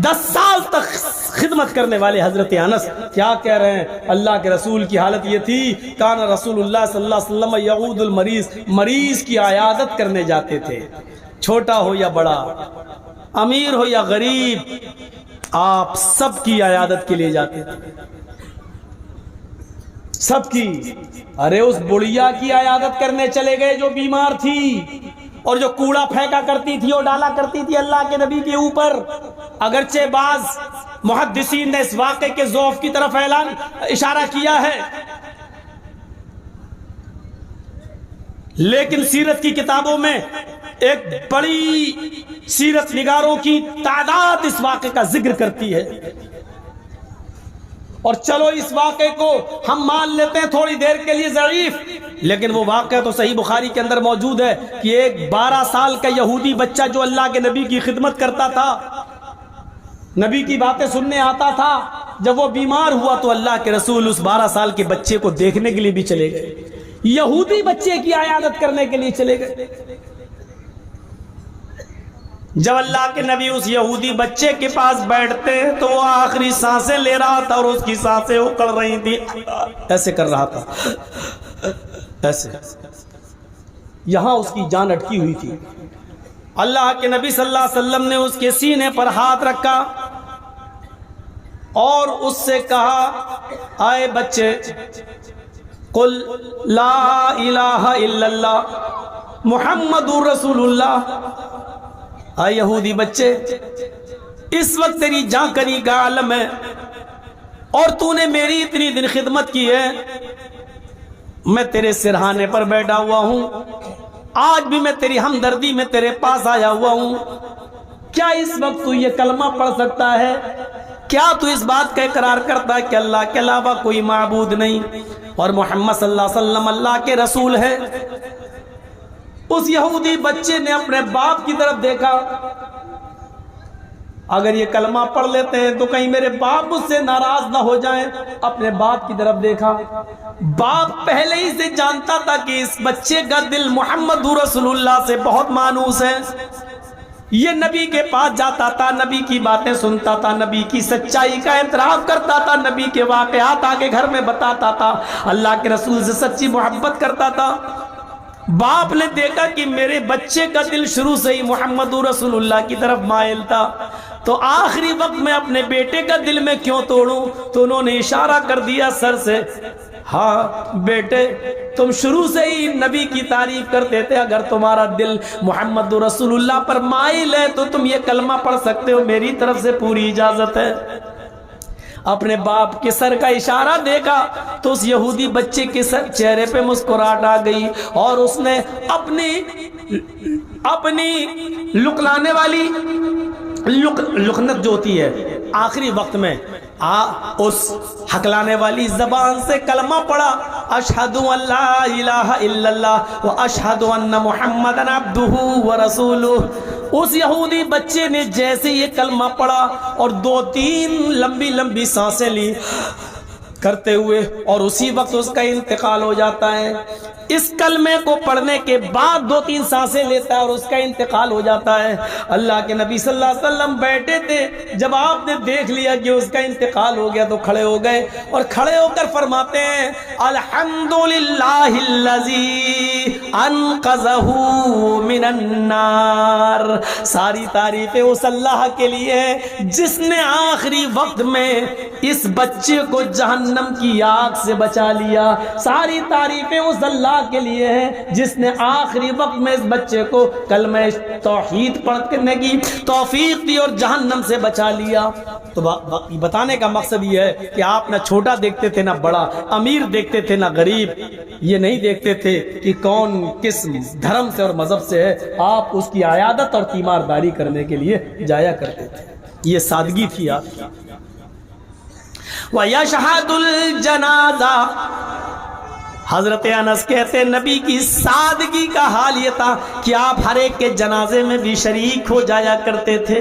10 سال تک خدمت کرنے والے حضرت انس کیا کہہ رہے ہیں؟ اللہ کے رسول کی حالت یہ تھی کان رسول اللہ صلی اللہ علیہ وسلم یعود المریض، مریض کی عیادت کرنے جاتے تھے، چھوٹا ہو یا بڑا، امیر ہو یا غریب، آپ سب کی عیادت کے لیے جاتے تھے، سب کی۔ ارے اس بڑھیا کی عیادت کرنے چلے گئے جو بیمار تھی اور جو کوڑا پھینکا کرتی تھی اور ڈالا کرتی تھی اللہ کے نبی کے اوپر۔ اگرچہ بعض محدثین نے اس واقعے کے ضعف کی طرف اشارہ کیا ہے، لیکن سیرت کی کتابوں میں ایک بڑی سیرت نگاروں کی تعداد اس واقعے کا ذکر کرتی ہے۔ اور چلو اس واقعے کو ہم مان لیتے ہیں تھوڑی دیر کے لیے ضعیف، لیکن وہ واقعہ تو صحیح بخاری کے اندر موجود ہے کہ ایک 12 سال کا یہودی بچہ جو اللہ کے نبی کی خدمت کرتا تھا، نبی کی باتیں سننے آتا تھا، جب وہ بیمار ہوا تو اللہ کے رسول اس 12 سال کے بچے کو دیکھنے کے لیے بھی چلے گئے، یہودی بچے کی عیادت کرنے کے لیے چلے گئے۔ جب اللہ کے نبی اس یہودی بچے کے پاس بیٹھتے تو وہ آخری سانسیں لے رہا تھا اور اس کی سانسیں اکڑ رہی تھی، ایسے کر رہا تھا، ایسے، یہاں اس کی جان اٹکی ہوئی تھی۔ اللہ کے نبی صلی اللہ علیہ وسلم نے اس کے سینے پر ہاتھ رکھا اور اس سے کہا آئے بچے قل لا الہ الا اللہ محمد رسول اللہ۔ اے یہودی بچے، اس وقت تیری جاں کنی کا عالم ہے اور تو نے میری اتنی دن خدمت کی ہے، میں تیرے سرہانے پر بیٹھا ہوا ہوں، آج بھی میں تیری ہمدردی میں تیرے پاس آیا ہوا ہوں، کیا اس وقت تو یہ کلمہ پڑھ سکتا ہے؟ کیا تو اس بات کا اقرار کرتا ہے کہ اللہ کے علاوہ کوئی معبود نہیں اور محمد صلی اللہ علیہ وسلم اللہ کے رسول ہے؟ اس یہودی بچے نے اپنے باپ کی طرف دیکھا، اگر یہ کلمہ پڑھ لیتے ہیں تو کہیں میرے باپ مجھ سے ناراض نہ ہو جائیں، اپنے باپ کی طرف دیکھا۔ باپ پہلے ہی سے جانتا تھا کہ اس بچے کا دل محمد رسول اللہ سے بہت مانوس ہے، یہ نبی کے پاس جاتا تھا، نبی کی باتیں سنتا تھا، نبی کی سچائی کا اعتراف کرتا تھا، نبی کے واقعات آگے گھر میں بتاتا تھا، اللہ کے رسول سے سچی محبت کرتا تھا۔ باپ نے دیکھا کہ میرے بچے کا دل شروع سے ہی محمد رسول اللہ کی طرف مائل تھا، تو آخری وقت میں اپنے بیٹے کا دل میں کیوں توڑوں؟ تو انہوں نے اشارہ کر دیا سر سے، ہاں بیٹے تم شروع سے ہی نبی کی تعریف کرتے تھے، اگر تمہارا دل محمد رسول اللہ پر مائل ہے تو تم یہ کلمہ پڑھ سکتے ہو، میری طرف سے پوری اجازت ہے۔ اپنے باپ کے سر کا اشارہ دیکھا تو اس یہودی بچے کے چہرے پہ مسکراہٹ آ گئی، اور اس نے اپنی لکلانے والی لکنت جو ہوتی ہے آخری وقت میں اس ہکلانے والی زبان سے کلمہ پڑھا، اشہد ان لا الہ الا اللہ و اشہد ان محمدن عبدہ و رسولہ۔ اس یہودی بچے نے جیسے یہ کلمہ پڑھا اور 2-3 لمبی لمبی سانسیں لی کرتے ہوئے، اور اسی وقت اس کا انتقال ہو جاتا ہے۔ اس کلمے کو پڑھنے کے بعد 2-3 سانسیں لیتا ہے اور اس کا انتقال ہو جاتا ہے۔ اللہ کے نبی صلی اللہ علیہ وسلم بیٹھے تھے، جب آپ نے دیکھ لیا کہ اس کا انتقال ہو گیا تو کھڑے ہو گئے، اور کھڑے ہو کر فرماتے ہیں الحمدللہ الذی انقذہ من النار، ساری تعریفیں اس اللہ کے لیے ہیں جس نے آخری وقت میں اس بچے کو جہنم کی آگ سے بچا لیا۔ ساری تعریفیں اس اللہ کے لیے ہیں جس نے آخری وقت میں اس بچے کو کلمہ توحید پڑھنے کی توفیق دی اور جہنم سے بچا لیا۔ تو بتانے کا مقصد یہ ہے کہ آپ نہ چھوٹا دیکھتے تھے نہ بڑا، امیر دیکھتے تھے نہ غریب، یہ نہیں دیکھتے تھے کہ کون کس دھرم سے اور مذہب سے ہے، آپ اس کی عیادت اور تیمارداری کرنے کے لیے جایا کرتے تھے۔ یہ سادگی تھی آپ کی۔ وَيَشْهَدُ الْجَنَازَةَ، حضرت انس کہتے ہیں نبی کی سادگی کا حال یہ تھا کہ آپ ہر ایک کے جنازے میں بھی شریک ہو جایا کرتے تھے۔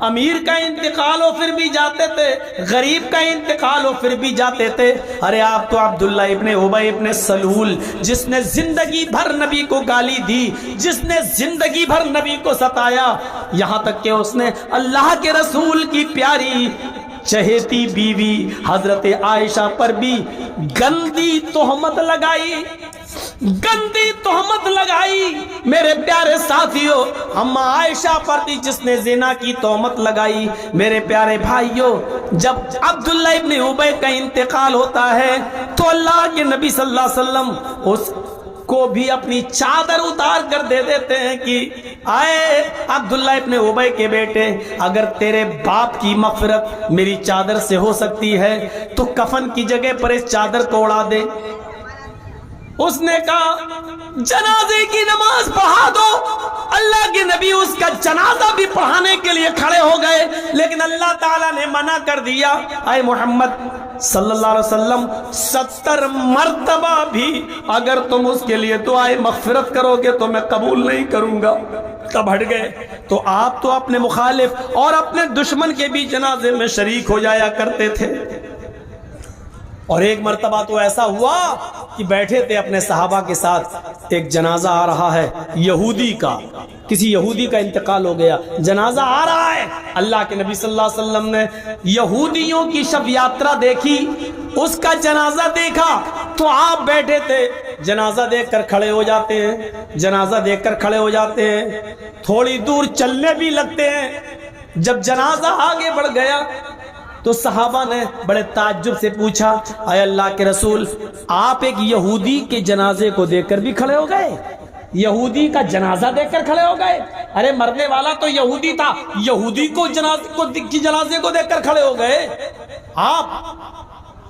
امیر کا انتقال ہو پھر بھی جاتے تھے، غریب کا انتقال ہو پھر بھی جاتے تھے۔ ارے آپ تو عبداللہ ابن ابی ابن سلول، جس نے زندگی بھر نبی کو گالی دی، جس نے زندگی بھر نبی کو ستایا، یہاں تک کہ اس نے اللہ کے رسول کی پیاری چہیتی بیوی حضرت عائشہ پر بھی گندی تہمت لگائی۔ میرے پیارے ساتھیوں، اما عائشہ پر بھی جس نے زنا کی تہمت لگائی۔ میرے پیارے بھائیوں، جب عبداللہ ابن ابی کا انتقال ہوتا ہے تو اللہ کے نبی صلی اللہ علیہ وسلم اس کو بھی اپنی چادر اتار کر دے دیتے ہیں کہ آئے عبداللہ ابن ابی کے بیٹے، اگر تیرے باپ کی مغفرت میری چادر سے ہو سکتی ہے تو کفن کی جگہ پر اس چادر کو اڑا دے۔ اس نے کہا جنازے کی نماز پڑھا دو۔ اللہ کے نبی اس کا جنازہ بھی پڑھانے کے لیے کھڑے ہو گئے، لیکن اللہ تعالیٰ نے منع کر دیا، اے محمد صلی اللہ علیہ وسلم 70 مرتبہ بھی اگر تم اس کے لیے دعائے مغفرت کرو گے تو میں قبول نہیں کروں گا۔ تب ہٹ گئے۔ تو آپ تو اپنے مخالف اور اپنے دشمن کے بھی جنازے میں شریک ہو جایا کرتے تھے۔ اور ایک مرتبہ تو ایسا ہوا کہ بیٹھے تھے اپنے صحابہ کے ساتھ، ایک جنازہ آ رہا ہے یہودی کا، کسی یہودی کا انتقال ہو گیا، جنازہ آ رہا ہے۔ اللہ کے نبی صلی اللہ علیہ وسلم نے یہودیوں کی شب یاترا دیکھی، اس کا جنازہ دیکھا تو آپ بیٹھے تھے، جنازہ دیکھ کر کھڑے ہو جاتے ہیں، جنازہ دیکھ کر کھڑے ہو جاتے ہیں، تھوڑی دور چلنے بھی لگتے ہیں۔ جب جنازہ آگے بڑھ گیا تو صحابہ نے بڑے تعجب سے پوچھا، اے اللہ کے رسول، آپ ایک یہودی کے جنازے کو دیکھ کر بھی کھڑے ہو گئے؟ یہودی کا جنازہ دیکھ کر کھڑے ہو گئے؟ ارے مرنے والا تو یہودی تھا، یہودی کو جنازے کو دیکھ کر کھڑے ہو گئے آپ؟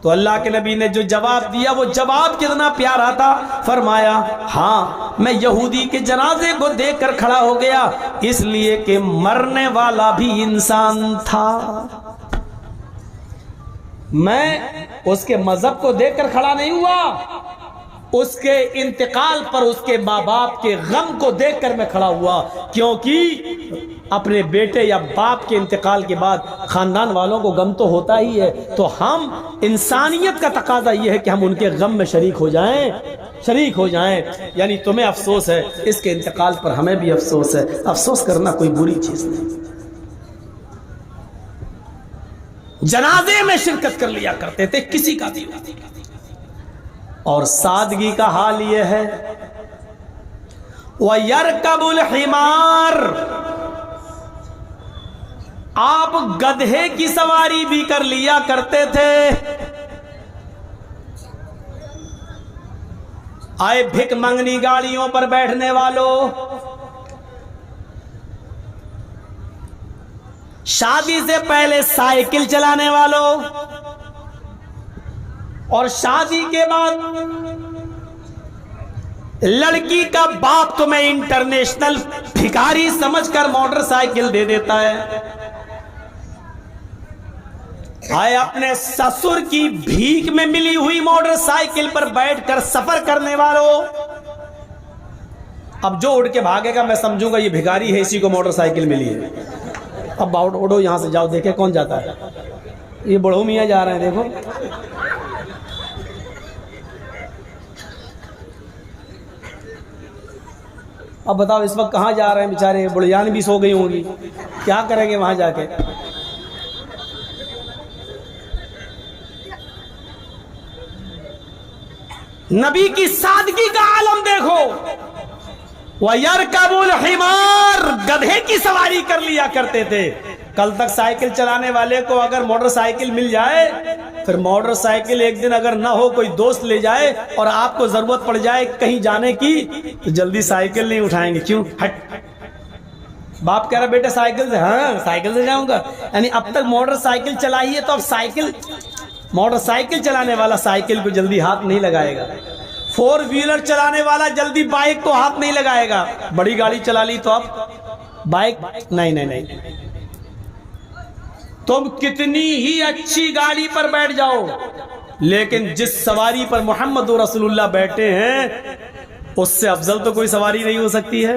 تو اللہ کے نبی نے جو جواب دیا وہ جواب کتنا پیارا تھا، فرمایا ہاں میں یہودی کے جنازے کو دیکھ کر کھڑا ہو گیا اس لیے کہ مرنے والا بھی انسان تھا، میں اس کے مذہب کو دیکھ کر کھڑا نہیں ہوا، اس کے انتقال پر اس کے ماں باپ کے غم کو دیکھ کر میں کھڑا ہوا، کیونکہ اپنے بیٹے یا باپ کے انتقال کے بعد خاندان والوں کو غم تو ہوتا ہی ہے، تو ہم انسانیت کا تقاضا یہ ہے کہ ہم ان کے غم میں شریک ہو جائیں. یعنی تمہیں افسوس ہے اس کے انتقال پر، ہمیں بھی افسوس ہے. افسوس کرنا کوئی بری چیز نہیں. جنازے میں شرکت کر لیا کرتے تھے کسی کا بھی. اور سادگی کا حال یہ ہے وَيَرْكَبُ الْحِمَارِ، آپ گدھے کی سواری بھی کر لیا کرتے تھے. آئے بھک منگنی گاڑیوں پر بیٹھنے والوں، شادی سے پہلے سائیکل چلانے والوں، اور شادی کے بعد لڑکی کا باپ تمہیں انٹرنیشنل بھکاری سمجھ کر موٹر سائیکل دے دیتا ہے. آئے اپنے سسر کی بھیک میں ملی ہوئی موٹر سائیکل پر بیٹھ کر سفر کرنے والوں، اب جو اڑ کے بھاگے گا میں سمجھوں گا یہ بھکاری ہے، اسی کو موٹر سائیکل ملی ہے. اب اڑو یہاں سے، جاؤ دیکھیں کون جاتا ہے. یہ بڑھو میاں جا رہے ہیں، دیکھو. اب بتاؤ اس وقت کہاں جا رہے ہیں بیچارے؟ بڑھیان بھی سو گئی ہوں گی، کیا کریں گے وہاں جا کے؟ نبی کی سادگی کا عالم دیکھو. وَيَرْكَبُ الْحِمَارِ، گدھے کی سواری کر لیا کرتے تھے. کل تک سائیکل چلانے والے کو اگر موٹر سائیکل مل جائے، پھر موٹر سائیکل ایک دن اگر نہ ہو، کوئی دوست لے جائے اور آپ کو ضرورت پڑ جائے کہیں جانے کی، تو جلدی سائیکل نہیں اٹھائیں گے. کیوں؟ ہٹ. باپ کہہ رہا بیٹے سائیکل سے، ہاں سائیکل سے جاؤں گا. یعنی اب تک موٹر سائیکل چلائی ہے تو اب موٹر سائیکل چلانے والا سائیکل کو جلدی ہاتھ نہیں لگائے گا. 4 ویلر چلانے والا جلدی بائک کو ہاتھ نہیں لگائے گا. بڑی گاڑی چلا لی تو اب بائک نہیں. تم کتنی ہی اچھی گاڑی پر بیٹھ جاؤ، لیکن جس سواری پر محمد رسول اللہ بیٹھے ہیں اس سے افضل تو کوئی سواری نہیں ہو سکتی ہے.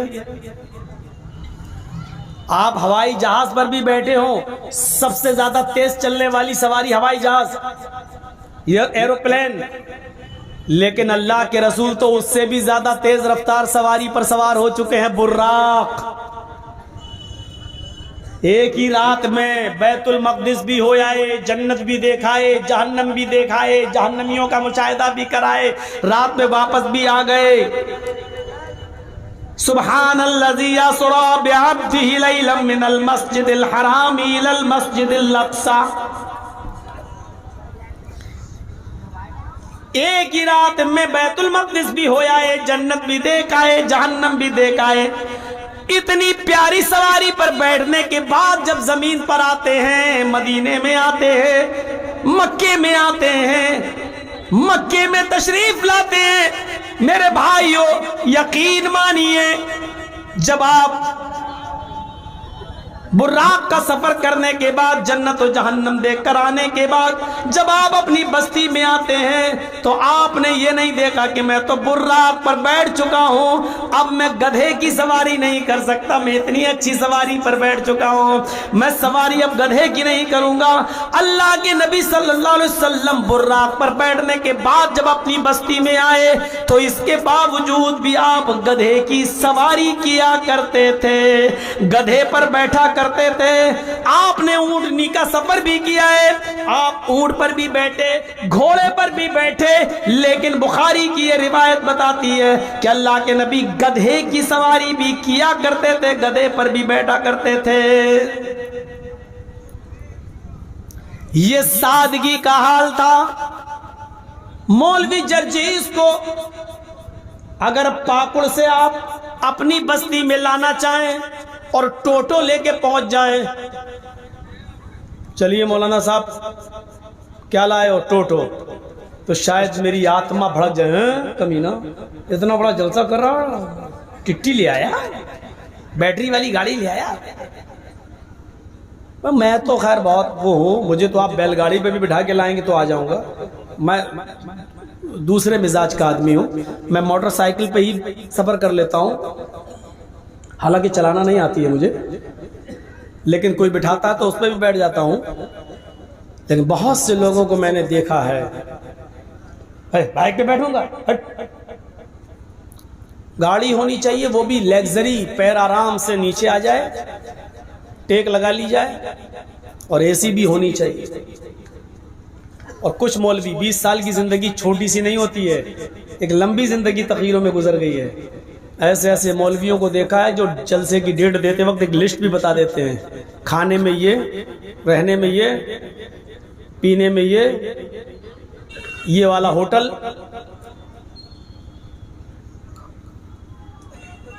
آپ ہوائی جہاز پر بھی بیٹھے ہوں، سب سے زیادہ تیز چلنے والی سواری ہوائی جہاز، یہ ایروپلین، لیکن اللہ کے رسول تو اس سے بھی زیادہ تیز رفتار سواری پر سوار ہو چکے ہیں، براق. ایک ہی رات میں بیت المقدس بھی ہو آئے، جنت بھی دیکھائے، جہنم بھی دیکھائے، جہنمیوں کا مشاہدہ بھی کرائے، رات میں واپس بھی آ گئے. سبحان الذی اسری بعبدہ لیلا من المسجد الحرام الی المسجد الاقصی. ایک ہی رات میں بیت المقدس بھی ہو آئے، جنت بھی دیکھ آئے، جہنم بھی دیکھ آئے. اتنی پیاری سواری پر بیٹھنے کے بعد جب زمین پر آتے ہیں، مدینے میں آتے ہیں، مکے میں آتے ہیں، مکے میں تشریف لاتے ہیں، میرے بھائیو یقین مانیے جب آپ براق کا سفر کرنے کے بعد، جنت و جہنم دیکھ کر آنے کے بعد جب آپ اپنی بستی میں آتے ہیں تو آپ نے یہ نہیں دیکھا کہ میں تو براق پر بیٹھ چکا ہوں، اب میں گدھے کی سواری نہیں کر سکتا، میں اتنی اچھی سواری پر بیٹھ چکا ہوں، میں سواری اب گدھے کی نہیں کروں گا. اللہ کے نبی صلی اللہ علیہ وسلم براق پر بیٹھنے کے بعد جب اپنی بستی میں آئے تو اس کے باوجود بھی آپ گدھے کی سواری کیا کرتے تھے، گدھے پر بیٹھا کرتے تھے. آپ نے اونٹنی کا سفر بھی کیا ہے، آپ اونٹ پر بھی بیٹھے، گھوڑے پر بھی بیٹھے، لیکن بخاری کی یہ روایت بتاتی ہے کہ اللہ کے نبی گدھے کی سواری بھی کیا کرتے تھے، گدھے پر بھی بیٹھا کرتے تھے. یہ سادگی کا حال تھا. مولوی جرجیز کو اگر پاکڑ سے آپ اپنی بستی میں لانا چاہیں اور ٹوٹو لے کے پہنچ جائیں، چلیے مولانا صاحب کیا لائے ہو؟ ٹوٹو. تو شاید میری آتما بھڑک جائے، کمینہ اتنا بڑا جلسہ کر رہا، ٹٹی لے آیا، بیٹری والی گاڑی لے آیا. میں تو خیر بہت وہ ہوں، مجھے تو آپ بیل گاڑی پہ بھی بٹھا کے لائیں گے تو آ جاؤں گا. میں دوسرے مزاج کا آدمی ہوں، میں موٹر سائیکل پہ ہی سفر کر لیتا ہوں، حالانکہ چلانا نہیں آتی ہے مجھے، لیکن کوئی بٹھاتا ہے تو اس پہ بھی بیٹھ جاتا ہوں. لیکن بہت سے لوگوں کو میں نے دیکھا ہے بائک پہ بیٹھوں گا. گاڑی ہونی چاہیے وہ بھی لیگزری، پیر آرام سے نیچے آ جائے، ٹیک لگا لی جائے، اور اے سی بھی ہونی چاہیے. اور کچھ مولوی 20 سال کی زندگی چھوٹی سی نہیں ہوتی ہے، ایک لمبی زندگی تقریروں میں گزر گئی ہے. ایسے ایسے مولویوں کو دیکھا ہے جو جلسے کی ڈیٹ دیتے وقت ایک لسٹ بھی بتا دیتے ہیں، کھانے میں یہ، رہنے میں یہ، پینے میں یہ والا ہوٹل.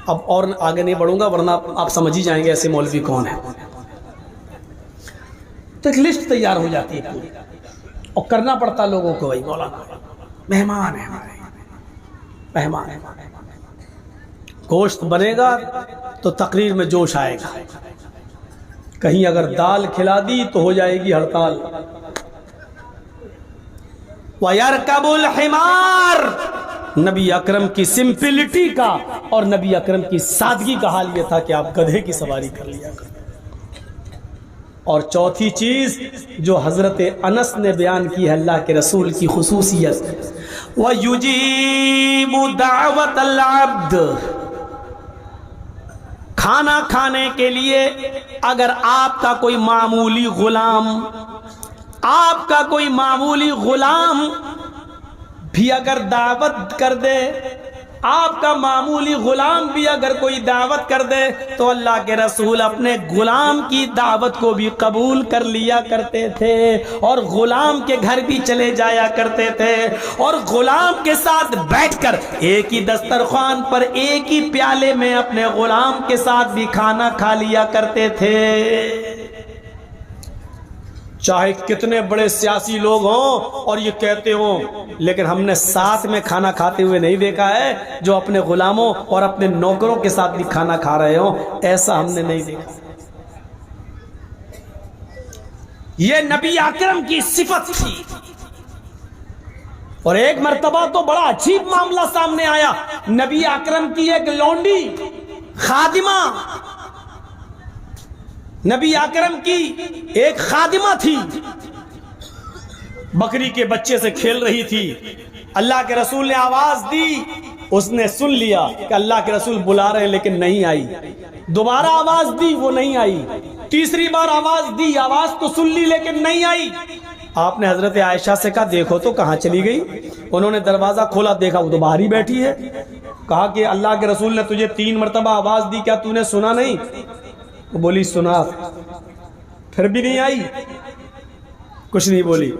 اب اور آگے نہیں بڑھوں گا ورنہ آپ سمجھ ہی جائیں گے ایسے مولوی کون ہیں. تو ایک لسٹ تیار ہو جاتی ہے پوری، اور کرنا پڑتا لوگوں کو. بھائی مولانا مہمان ہے ہمارے، مہمان ہے. گوشت بنے گا تو تقریر میں جوش آئے گا، کہیں اگر دال کھلا دی تو ہو جائے گی ہڑتال. وَيَرْكَبُ الْحِمَارِ، نبی اکرم کی سمپلٹی کا اور نبی اکرم کی سادگی کا حال یہ تھا کہ آپ گدھے کی سواری کر لیا کریں. اور چوتھی چیز جو حضرت انس نے بیان کی ہے اللہ کے رسول کی خصوصیت، وَيُجِيبُ دَعْوَةَ الْعَبْدِ، کھانا کھانے کے لیے اگر آپ کا کوئی معمولی غلام بھی اگر دعوت کر دے، آپ کا معمولی غلام بھی اگر کوئی دعوت کر دے تو اللہ کے رسول اپنے غلام کی دعوت کو بھی قبول کر لیا کرتے تھے، اور غلام کے گھر بھی چلے جایا کرتے تھے، اور غلام کے ساتھ بیٹھ کر ایک ہی دسترخوان پر ایک ہی پیالے میں اپنے غلام کے ساتھ بھی کھانا کھا لیا کرتے تھے. چاہے کتنے بڑے سیاسی لوگ ہوں اور یہ کہتے ہوں، لیکن ہم نے ساتھ میں کھانا کھاتے ہوئے نہیں دیکھا ہے جو اپنے غلاموں اور اپنے نوکروں کے ساتھ بھی کھانا کھا رہے ہوں. ایسا ہم نے نہیں دیکھا. یہ نبی اکرم کی صفت تھی. اور ایک مرتبہ تو بڑا عجیب معاملہ سامنے آیا. نبی اکرم کی ایک لونڈی خادمہ، نبی اکرم کی ایک خادمہ تھی، بکری کے بچے سے کھیل رہی تھی. اللہ کے رسول نے آواز دی، اس نے سن لیا کہ اللہ کے رسول بلا رہے ہیں لیکن نہیں آئی. دوبارہ آواز دی، وہ نہیں آئی. تیسری بار آواز دی، آواز تو سن لی لیکن نہیں آئی. آپ نے حضرت عائشہ سے کہا دیکھو تو کہاں چلی گئی. انہوں نے دروازہ کھولا، دیکھا وہ تو باہر ہی بیٹھی ہے. کہا کہ اللہ کے رسول نے تجھے 3 مرتبہ آواز دی، کیا تو نے سنا نہیں؟ وہ بولی سنا. پھر بھی نہیں آئی، کچھ نہیں بولی.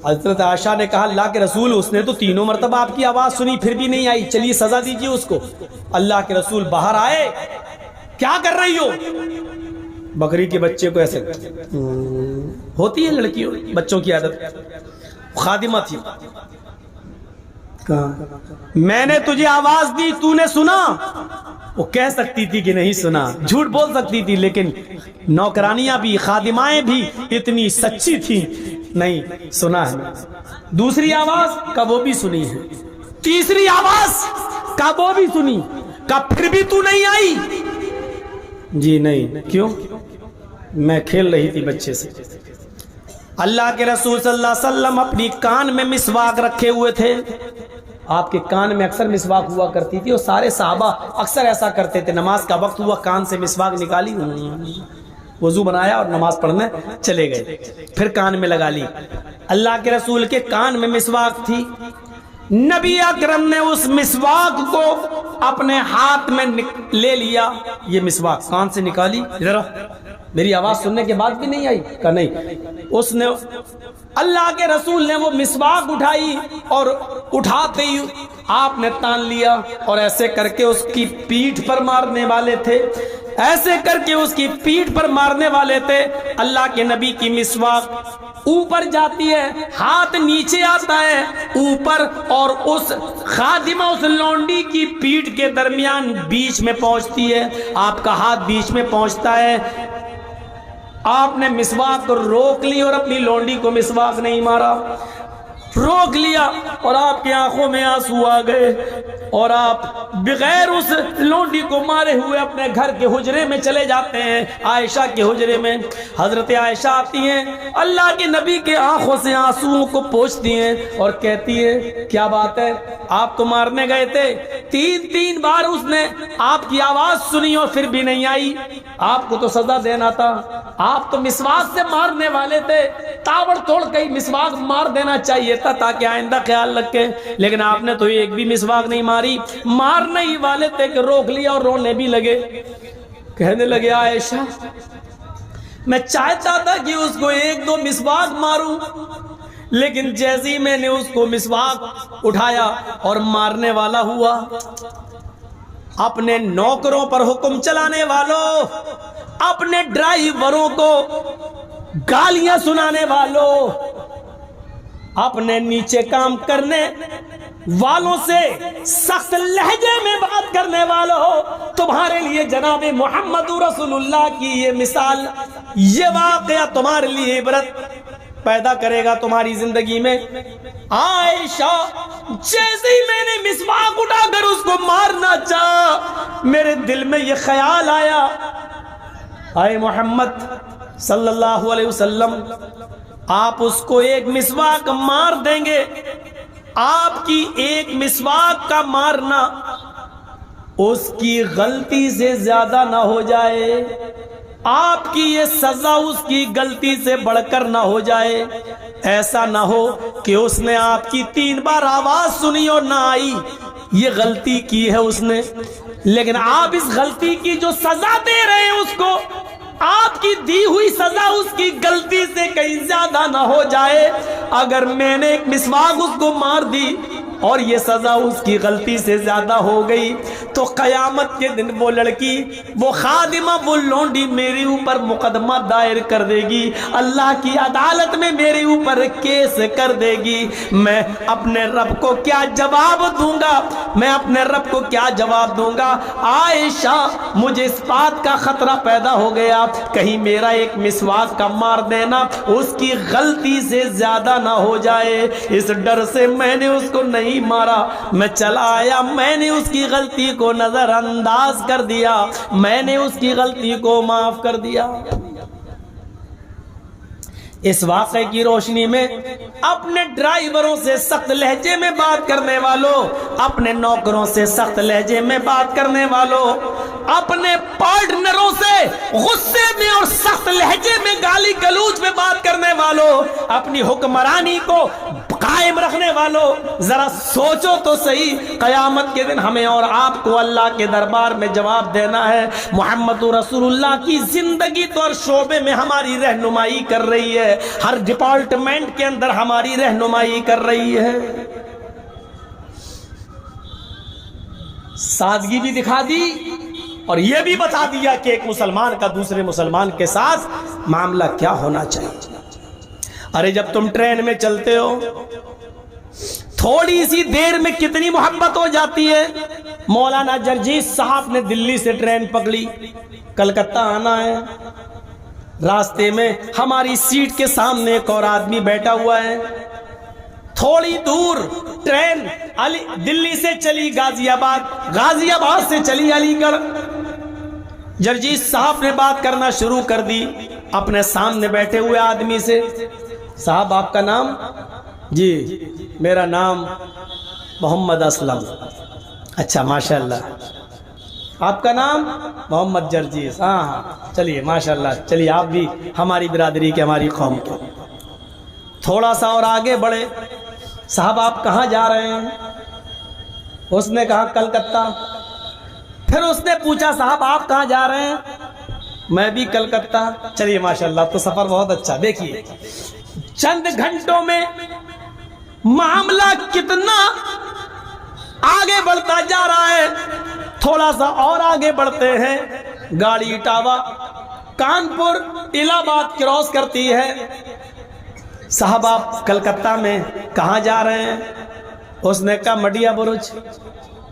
حضرت عائشہ نے کہا اللہ کے رسول اس نے تو 3 مرتبہ آپ کی آواز سنی پھر بھی نہیں آئی، چلیے سزا دیجیے اس کو. اللہ کے رسول باہر آئے، کیا کر رہی ہو؟ بکری کے بچے کو ایسے ہوتی ہے لڑکیوں بچوں کی عادت. خادمہ تھی. میں نے تجھے آواز دی، تو نے سنا؟ وہ کہہ سکتی تھی کہ نہیں سنا، جھوٹ بول سکتی تھی، لیکن نوکرانیاں بھی خادمائیں بھی اتنی سچی تھی، نہیں سنا ہے. دوسری آواز کا وہ بھی سنی ہے، تیسری آواز کا وہ بھی سنی. کا پھر بھی تو نہیں آئی؟ جی نہیں. کیوں؟ میں کھیل رہی تھی بچے سے. اللہ کے رسول صلی اللہ علیہ وسلم اپنی کان میں مسواک رکھے ہوئے تھے. آپ کے کان میں اکثر مسواک ہوا کرتی تھی، اور سارے صحابہ اکثر ایسا کرتے تھے. نماز کا وقت ہوا، کان سے مسواک نکالی، وضو بنایا اور نماز پڑھنے چلے گئے. پھر کان میں لگا لی. اللہ کے رسول کے کان میں مسواک تھی. نبی اکرم نے اس مسواک کو اپنے ہاتھ میں لے لیا. یہ مسواک کان سے نکالی، ذرا میری آواز سننے کے بعد بھی نہیں آئی؟ کہا نہیں. اس نے اللہ کے رسول نے وہ مسواک اٹھائی اور اٹھاتے ہی آپ نے تان لیا اور ایسے کر کے اس کی پیٹھ پر مارنے والے تھے، ایسے کر کے اس کی پیٹھ پر مارنے والے تھے. اللہ کے نبی کی مسواک اوپر جاتی ہے، ہاتھ نیچے آتا ہے اوپر، اور اس خادمہ اس لونڈی کی پیٹھ کے درمیان بیچ میں پہنچتی ہے. آپ کا ہاتھ بیچ میں پہنچتا ہے. آپ نے مسواک کو روک لی اور اپنی لونڈی کو مسواک نہیں مارا، روک لیا، اور آپ کی آنکھوں میں آنسو آ گئے اور آپ بغیر اس لونڈی کو مارے ہوئے اپنے گھر کے حجرے میں چلے جاتے ہیں، عائشہ کے حجرے میں۔ حضرت عائشہ آتی ہیں، اللہ کے نبی کے آنکھوں سے آنسوؤں کو پوچھتی ہیں اور کہتی ہیں کیا بات ہے، آپ تو مارنے گئے تھے، تین بار اس نے آپ کی آواز سنی اور پھر بھی نہیں آئی، آپ کو تو سزا دینا تھا، آپ تو مسواک سے مارنے والے تھے، تاوڑ توڑ کئی مسواک مار دینا چاہیے تھا تاکہ آئندہ خیال رکھیں، لیکن آپ نے تو ایک بھی مسواک نہیں ماری، مارنے ہی والے تھے کہ روک لیا اور رونے بھی لگے۔ کہنے لگے عائشہ میں چاہتا تھا کہ اس کو ایک دو مسواک ماروں، لیکن جیسے ہی میں نے اس کو مسواک اٹھایا اور مارنے والا ہوا، اپنے نوکروں پر حکم چلانے والوں، اپنے ڈرائیوروں کو گالیاں سنانے والوں، اپنے نیچے کام کرنے والوں سے سخت لہجے میں بات کرنے والوں، تمہارے لیے جناب محمد رسول اللہ کی یہ مثال، یہ واقعہ تمہارے لیے عبرت پیدا کرے گا تمہاری زندگی میں۔ عائشہ جیسے ہی میں نے مسواک اٹھا کر اس کو مارنا چاہا، میرے دل میں یہ خیال آیا، اے محمد صلی اللہ علیہ وسلم، آپ اس کو ایک مسواک مار دیں گے، آپ کی ایک مسواک کا مارنا اس کی غلطی سے زیادہ نہ ہو جائے، آپ کی یہ سزا اس کی غلطی سے بڑھ کر نہ ہو جائے، ایسا نہ ہو کہ اس نے آپ کی 3 بار آواز سنی اور نہ آئی، یہ غلطی کی ہے اس نے، لیکن آپ اس غلطی کی جو سزا دے رہے ہیں اس کو، آپ کی دی ہوئی سزا اس کی غلطی سے کہیں زیادہ نہ ہو جائے۔ اگر میں نے ایک مسواک اس کو مار دی اور یہ سزا اس کی غلطی سے زیادہ ہو گئی تو قیامت کے دن وہ لڑکی، وہ خادمہ، وہ لونڈی میرے اوپر مقدمہ دائر کر دے گی، اللہ کی عدالت میں میرے اوپر کیس کر دے گی، میں اپنے رب کو کیا جواب دوں گا، میں اپنے رب کو کیا جواب دوں گا؟ عائشہ مجھے اس بات کا خطرہ پیدا ہو گیا کہیں میرا ایک مسواک کا مار دینا اس کی غلطی سے زیادہ نہ ہو جائے، اس ڈر سے میں نے اس کو نہیں مارا، میں چلا آیا، میں نے اس کی غلطی کو نظر انداز کر دیا، میں نے اس کی غلطی کو معاف کر دیا۔ اس واقعے کی روشنی میں اپنے ڈرائیوروں سے سخت لہجے میں بات کرنے والوں، اپنے نوکروں سے سخت لہجے میں بات کرنے والوں، اپنے پارٹنروں سے غصے میں اور سخت لہجے میں گالی گلوچ میں بات کرنے والوں، اپنی حکمرانی کو قائم رکھنے والوں، ذرا سوچو تو صحیح، قیامت کے دن ہمیں اور آپ کو اللہ کے دربار میں جواب دینا ہے۔ محمد رسول اللہ کی زندگی تو ہر شعبے میں ہماری رہنمائی کر رہی ہے، ہر ڈپارٹمنٹ کے اندر ہماری رہنمائی کر رہی ہے۔ سادگی بھی دکھا دی اور یہ بھی بتا دیا کہ ایک مسلمان کا دوسرے مسلمان کے ساتھ معاملہ کیا ہونا چاہیے۔ ارے جب تم ٹرین میں چلتے ہو تھوڑی سی دیر میں کتنی محبت ہو جاتی ہے۔ مولانا جرجیس صاحب نے دلی سے ٹرین پکڑی، کلکتہ آنا ہے، راستے میں ہماری سیٹ کے سامنے ایک اور آدمی بیٹھا ہوا ہے، تھوڑی دور ٹرین دلی سے چلی غازی آباد، غازی آباد سے چلی علی گڑھ۔ جرجیس صاحب نے بات کرنا شروع کر دی اپنے سامنے بیٹھے ہوئے آدمی سے، صاحب آپ کا نام؟ جی میرا نام محمد اسلم۔ اچھا ماشاءاللہ، آپ کا نام؟ محمد جرجیس۔ ہاں چلیے ماشاءاللہ، چلیے آپ بھی ہماری برادری کے، ہماری قوم کے۔ تھوڑا سا اور آگے بڑھے، صاحب آپ کہاں جا رہے ہیں؟ اس نے کہا کلکتہ۔ پھر اس نے پوچھا صاحب آپ کہاں جا رہے ہیں؟ میں بھی کلکتہ۔ چلیے ماشاءاللہ، تو سفر بہت اچھا۔ دیکھیے چند گھنٹوں میں معاملہ کتنا آگے بڑھتا جا رہا ہے۔ تھوڑا سا اور آگے بڑھتے ہیں، گاڑی اٹاوا کانپور الہ آباد کراس کرتی ہے۔ صاحب آپ کلکتہ میں کہاں جا رہے ہیں؟ اس نے کہا مڈیا برج۔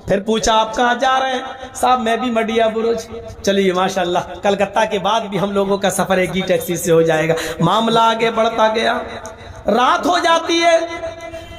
پھر پوچھا آپ کہاں جا رہے ہیں؟ صاحب میں بھی مڈیا برج۔ چلیے ماشاءاللہ، کلکتہ کے بعد بھی ہم لوگوں کا سفر ایک ہی ٹیکسی سے ہو جائے گا۔ معاملہ آگے بڑھتا گیا، رات ہو جاتی ہے،